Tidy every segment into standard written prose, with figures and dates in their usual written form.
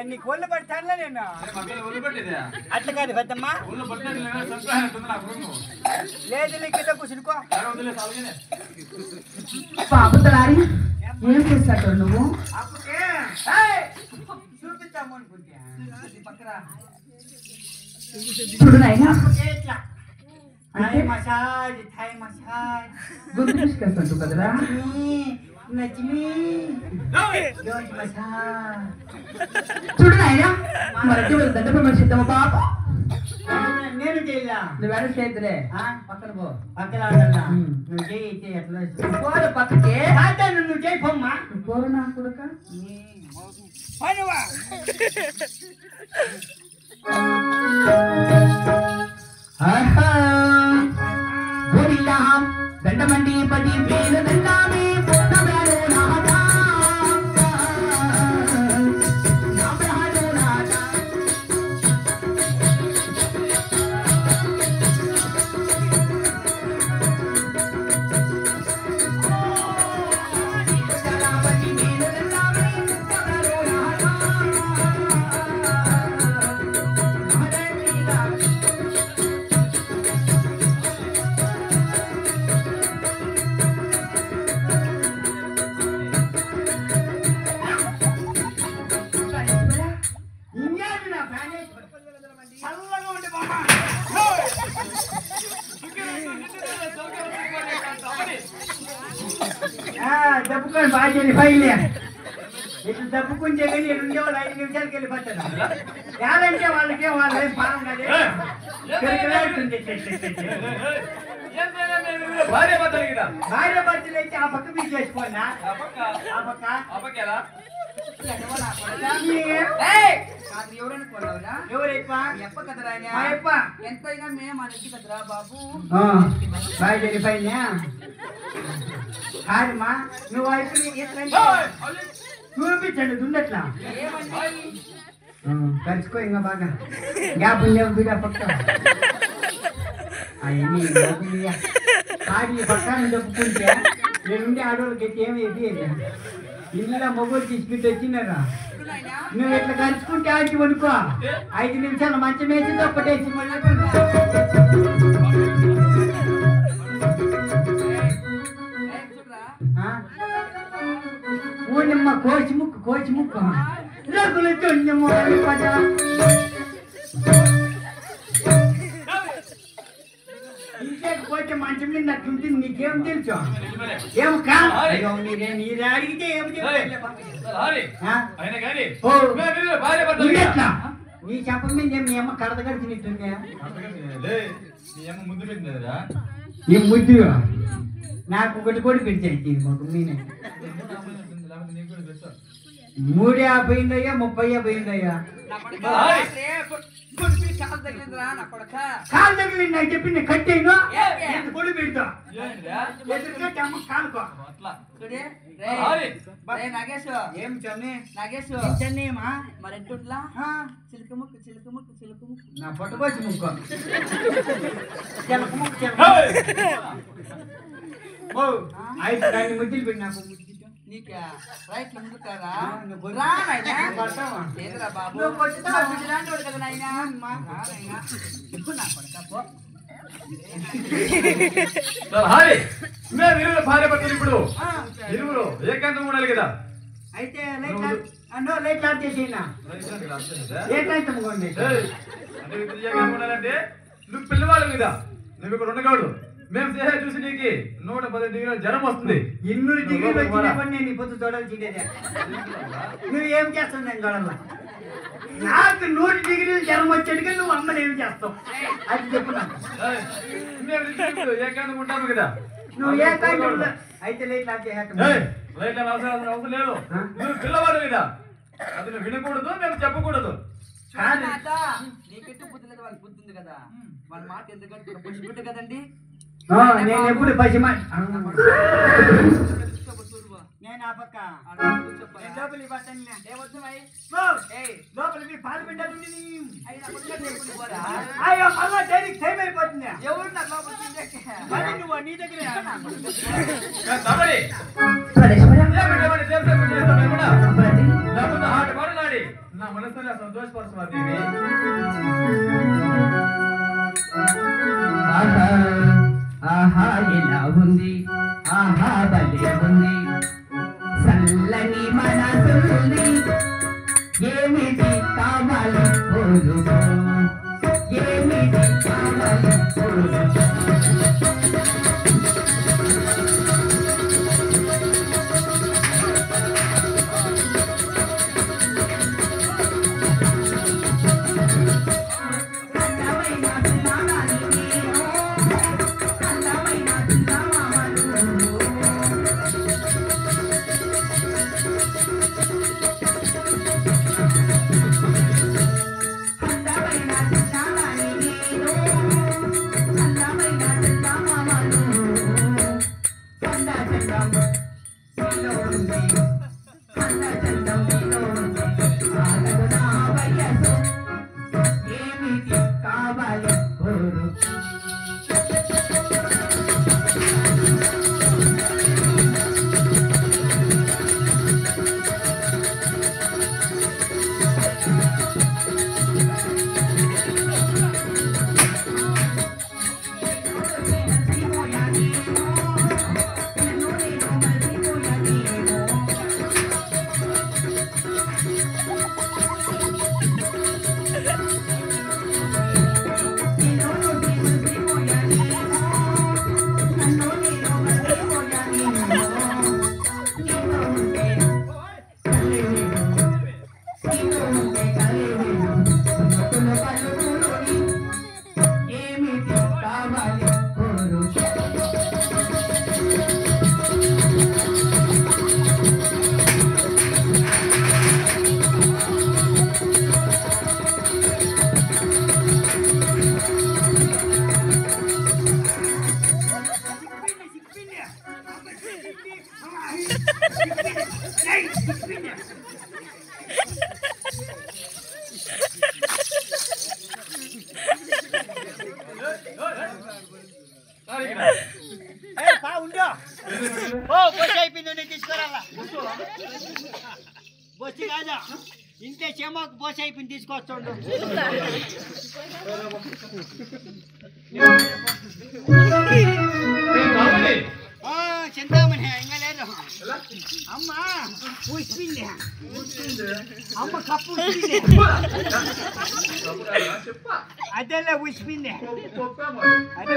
నీకు ఒళ్ళు పడతానులే నేను అట్లా కాదు పెద్దమ్మా లేదు కింద కూర్చునికో బాబుతలారి ఏం చేస్తాడు నువ్వు చూపిస్తాము అనుకుంటా పక్కరా చూడు నాయనా మసాజ్ గుర్తు తీసుకెళ్తాడు కదరా చూడు నాయనా మరి దండపై సిద్ధమా బాబు నేను చెయ్యా నువ్వేడ చేద్దరే పక్కన పో పక్కన ఆడన్నా నువ్వు చేయి ఎట్లా పోరు పక్కకి నువ్వు చేయి పోమ్మా పోరు నా కొడుక దండమండి పది పేరు దండామే దప్పుకొని బాగా ఫైల్ ఇట్లా దప్పుకుంటే కానీ ఉండేవాళ్ళు 5 నిమిషాలకి వెళ్ళిపోతారు యాదంటే వాళ్ళకి వాళ్ళు ఏం పాలం కాదు భార్య భర్తలు అయితే ఆ పక్క మీరు చేసుకోండి ఆ పక్క ఎవరైపా ఎప్ప కదరా ఎంతైనా మేము మనకి కదరా బాబు బాగా జరిపోయినా కాదమ్మా నువ్వు చూపించండి దుండట్లా కలుసుకో ఇంకా బాగా గ్యాప్ లేవు బిడ్డ పక్క అవన్నీ కాడి పక్కన చెప్పుకుంటే నేనుండే ఆడవాళ్ళకి ఏమి ఇల్లు మొగ్గులు తీసుకుంటూ వచ్చినారా నువ్వు ఇట్లా కలుసుకుంటే ఆడికి వనుకో 5 నిమిషాలు మంచం వేసి తప్పటేసి ఊళ్ళమ్మ కోచి ముక్కు లోకులు చొంజము పద ఇంకేకపోతే మంచం మీద అట్లుంటుంది నీకేం తెలుసు ఏం కాదు మీరే అడిగితే ఏం నీ చెప్ప మీద మీ అమ్మ కడత కడిచినట్టుందే ఈ ముద్దు నాకు ఒకటి కూడా పెట్టాయి మాకు మీనే 3 పోయిందయ్యా 30 పోయిందయ్యా కాలు తగిలింది నాకు చెప్పింది కట్టేను పొడి పెడతా ఎదురుకట్టి అమ్మ కాలుకో ఏం చెన్నీ చెన్నీమా మరి ఎట్లా చిలుక ముక్కు నా పట్టుకోవచ్చు ముక్కు చిలక ముక్కు ముద్దులు పెట్టి నాకు నీకా రైట్ లో ముందుతారా బాబు భార్య భర్తలు ఇప్పుడు ఇరువురు ఏకాంతం ఉండాలి కదా అయితే లైట్ ఆఫ్ చేసేనా ఏకాంతం ఉండాలంటే నువ్వు పిల్లవాళ్ళు కదా నువ్వు ఇక్కడ ఉండకూడదు మేము చేసే చూసి నీకు 110 డిగ్రీల జ్వరం వస్తుంది. 200 డిగ్రీలు వచ్చినప్పుడు నేను ఈ పొద్దు చూడాల్సిందేదే. నువ్వు ఏం చేస్తావు నేను చూడాలా? నాకు 100 డిగ్రీలు జ్వరం వచ్చేటికి నువ్వు అమ్మని ఏం చేస్తావు అది చెప్పు నాకు. మేము ఏకాంతం ఉంటాము కదా. నువ్వు ఏ కాంటంలో అయితే లేట్ నాకు లైట్ అవసరం లేదు. నువ్వు పిల్లవాడు కదా, అది నువ్వు వినకూడదు, మేము చెప్పకూడదు. నీకెట్టు బుద్ధి లేదు, వాళ్ళకి బుద్ధి ఉంది కదా. వాళ్ళ మాట ఎందుకంటే పుష్పిట్టు కదండి. నేను ఎప్పుడు పసి నేను ఆ పక్క లోపలికి లోపలికి పాలు పెట్టాలి. అయ్యో మళ్ళా డైరెక్ట్ టైం అయిపోతుంది. ఎవరు నా లోపలికి నువ్వు నీ దగ్గర నా మనసులో సంతోషపరచు. ఆహా ఎలా ఉంది, ఆహా భలే ఉంది, చల్లని మనసుంది, ఏమిటి కావాలి కోరుకో, ఏమిటి కావాలి కోరుకో. బొచ్చి కాదా ఇంతే చెమ్మకు బొచ్చి అయిపోయింది తీసుకొస్తాడు. చింతామణి ఇంకా లేదు. అమ్మ పుష్పింది, అమ్మ కప్పు అదేలే ఉసిపింది, అదే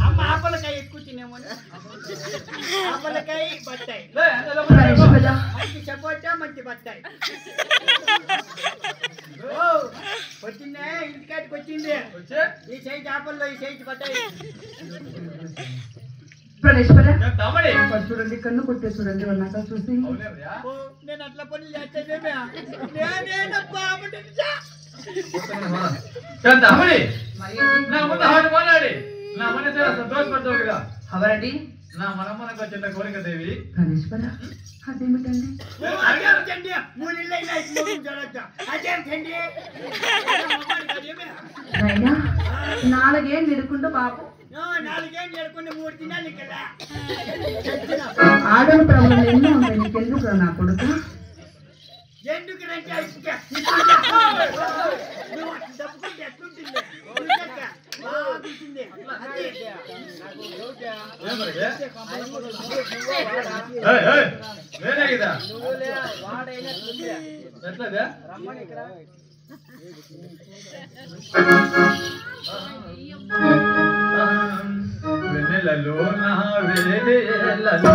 అమ్మ ఆపలకాయ ఎక్కువ తినేమో, ఆపలకాయ బత్తాయి, మంచి సపోటా మంచి బత్తాయి. వచ్చిందే ఇంటికాడికి వచ్చింది. ఈ సైజు ఆపల్లో ఈ సైజు బత్తాయి. చూడండి కన్ను కొట్టే చూడండి అన్నాక చూసి నేను అట్లా పనులు చేస్తానేమే. నేనేనబ్బా అమ్మడి మరి నా ముందు హాటు మాట్లాడి నా మనసు సంతోషపడతావు కదా ఎవరండి? నా మనమ్మనకు వచ్చిన కోరిక దేవి కనీశ్వర అదేమిటండి? నాయనా, 4 ఏళ్ళు ఇరుకుండు బాబు. ఆడల ప్రాబ్లం ఎన్నో ఉన్నాయి, నీకెందుకు నా కొడుకు? వేరే కదా ఎట్లదా వెన్నెలలో నా వేలలో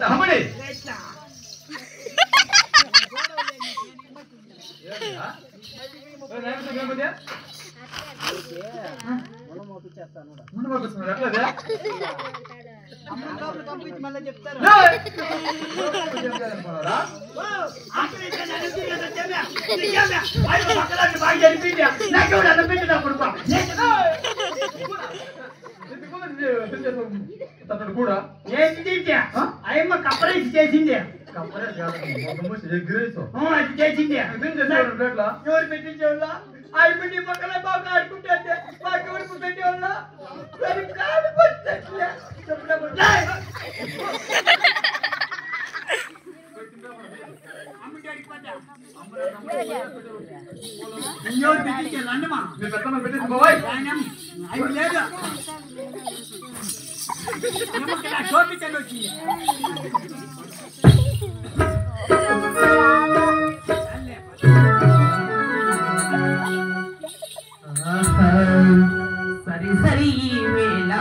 అమ్మడి కూడా అయ్యమ్మ కప్పరేసి చేసింది అది చేసింది ఎవరు పెట్టించేవాళ్ళ అవి పెట్టి పక్కన బాగా ఆడుకుంటే మాకు ఎవరికి పెట్టేవాళ్ళ ఇంకోటి పెట్టించాలి అన్నమా మీ పెద్దమ్మ పెట్టేసి పోవాయి అవి లేదు చూపించండి వచ్చింది సరి సరి వేళ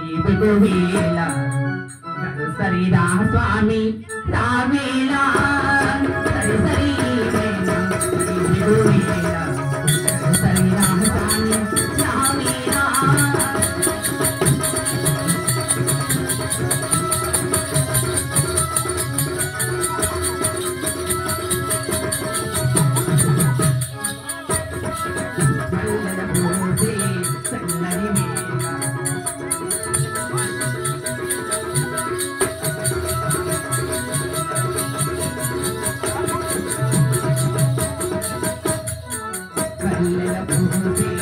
ఈ బిగు వేళ సరిదా స్వామి రావేళ సరి సరి వేళ ఈ బిగు వేళ సరిదా స్వామి రావేళ కల్లెల పూసే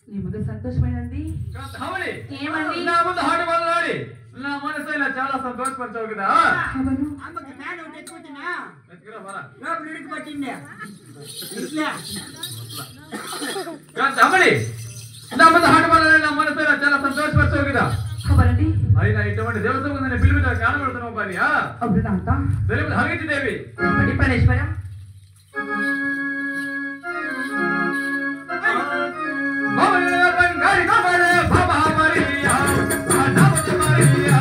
నీ ముందు సంతోషమైనండి ధామని ఏమండి నా ముందు హాటు మొదలాడి నా మనసు ఇలా చాలా సంతోషపరచావు కదా అవును అమ్మకి ఫ్యాన్ ఒకటి ఎక్కుతున్నా ఎత్తుకురా మరా లోపల ఇడికి పట్టింది ఇట్లా ధామని నా ముందు హాటు మొదలాడి నా మనసు ఇలా చాలా సంతోషపరచావు కదా అవునండి అయినా ఇటువంటి దేవతకు నేను పిలుపుతో కానబడుతున్నావు భార్య అవును అంత తెలుపు హరిగితి దేవి పడి పరమేశ్వర బంగారి కమల బాబా మరియా నామత మరియా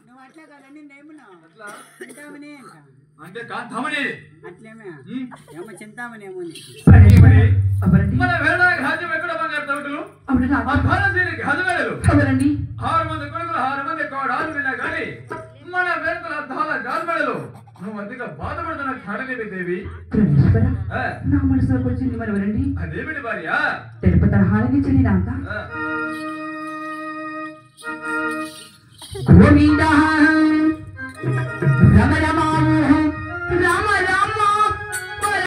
నువ్వు అట్లా కదండి నేమునా చింతామణి అంటే కాంతమణి అట్లేమే ఏమో చింతామణి ఏమో అవునండి మన వేరడానికి రాజ్యం ఎక్కడ బంగారు తోటలు అవునండి ఆ భారతదేశానికి హజవేలు అవునండి 6 మంది కొడుకులు 6 మంది కోడాలు విన్నా కానీ మన వేరుకల అద్దాల గాల్మెడలు నువ్వు అతిగా బాధపడుతున్న కాడలేవి దేవి పరమేశ్వర ఆ, నా మనసులోకి వచ్చింది మనవరండి అదేమిటి భార్య తెలుపు తరహాలకి చెందిన అంత ఆ, గోవింద